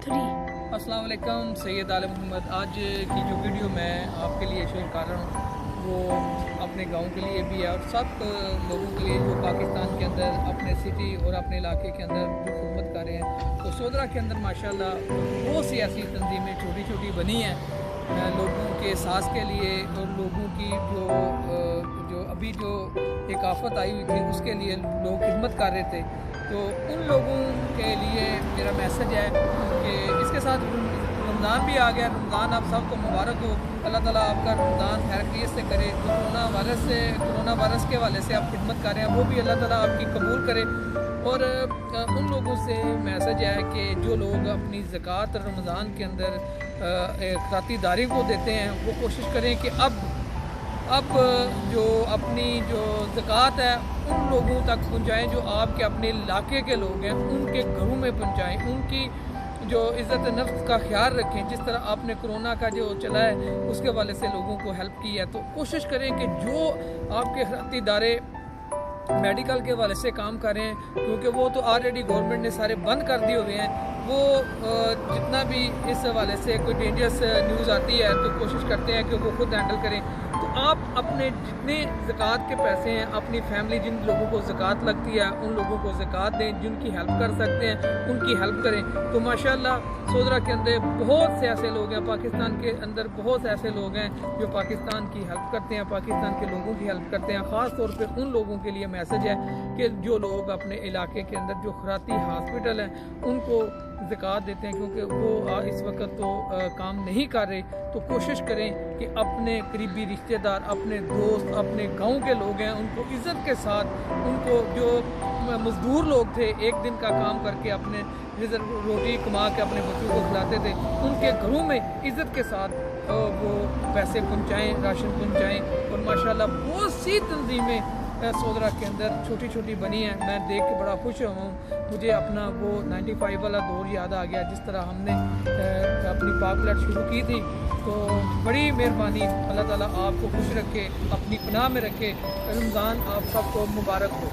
अस्सलाम वालेकुम, सैयद आलम मोहम्मद। आज की जो वीडियो मैं आपके लिए शेयर कर रहा हूँ वो अपने गांव के लिए भी है और सब लोगों के लिए जो पाकिस्तान के अंदर अपने सिटी और अपने इलाके के अंदर जो खिदमत कर रहे हैं। तो सोदरा के अंदर माशाल्लाह बहुत सी ऐसी तंजीमें छोटी छोटी बनी हैं लोगों के साथ के लिए और लोगों की जो अभी जो एक आफत आई हुई थी उसके लिए लोग खिदमत कर रहे थे। तो उन लोगों के लिए मेरा मैसेज है कि इसके साथ रमज़ान भी आ गया। रमज़ान आप सबको मुबारक हो। अल्लाह ताला आपका रमज़ान खैरियत से करे। जो कोरोना वायरस के हवाले से आप खिदमत कर रहे हैं वो भी अल्लाह ताला आपकी कबूल करे। और उन लोगों से मैसेज है कि जो लोग अपनी ज़कात रमज़ान के अंदर खातिरदारी को देते हैं वो कोशिश करें कि अब जो अपनी जो ज़कात है उन लोगों तक पहुंचाएं जो आपके अपने इलाके के लोग हैं, उनके घरों में पहुंचाएं, उनकी जो इज़्ज़त नफ्स का ख्याल रखें। जिस तरह आपने कोरोना का जो चला है उसके हवाले से लोगों को हेल्प की है, तो कोशिश करें कि जो आपके खातिरदारे मेडिकल के हवाले से काम कर रहे हैं, क्योंकि वो तो ऑलरेडी गवर्नमेंट ने सारे बंद कर दिए हुए हैं, वो जितना भी इस हवाले से कोई डेंजरस न्यूज़ आती है तो कोशिश करते हैं कि वो खुद हैंडल करें। तो आप अपने जितने ज़कात के पैसे हैं अपनी फैमिली जिन लोगों को ज़कात लगती है उन लोगों को ज़कात दें, जिनकी हेल्प कर सकते हैं उनकी हेल्प करें। तो माशाल्लाह सोदरा के अंदर बहुत से ऐसे लोग हैं, पाकिस्तान के अंदर बहुत से ऐसे लोग हैं जो पाकिस्तान की हेल्प करते हैं, पाकिस्तान के लोगों की हेल्प करते हैं। ख़ास तौर पे उन लोगों के लिए मैसेज है कि जो लोग अपने इलाके के अंदर जो खराती हॉस्पिटल हैं उनको ज़कात देते हैं, क्योंकि वो इस वक्त तो काम नहीं कर रहे। तो कोशिश करें कि अपने करीबी रिश्तेदार, अपने दोस्त, अपने गांव के लोग हैं उनको इज़्ज़त के साथ, उनको जो मज़दूर लोग थे एक दिन का काम करके अपने रोटी कमा के अपने बच्चों को खिलाते थे, उनके घरों में इज़्ज़त के साथ वो पैसे पहुँचाएँ, राशन पहुँचाएँ। और माशाल्लाह बहुत सी तंजीमें सोदरा के अंदर छोटी छोटी बनी है। मैं देख के बड़ा खुश हूँ। मुझे अपना वो 95 वाला दौर याद आ गया जिस तरह हमने अपनी पाकलट शुरू की थी। तो बड़ी मेहरबानी, अल्लाह ताला आपको खुश रखे, अपनी पनाह में रखे। रमज़ान आप सबको मुबारक हो।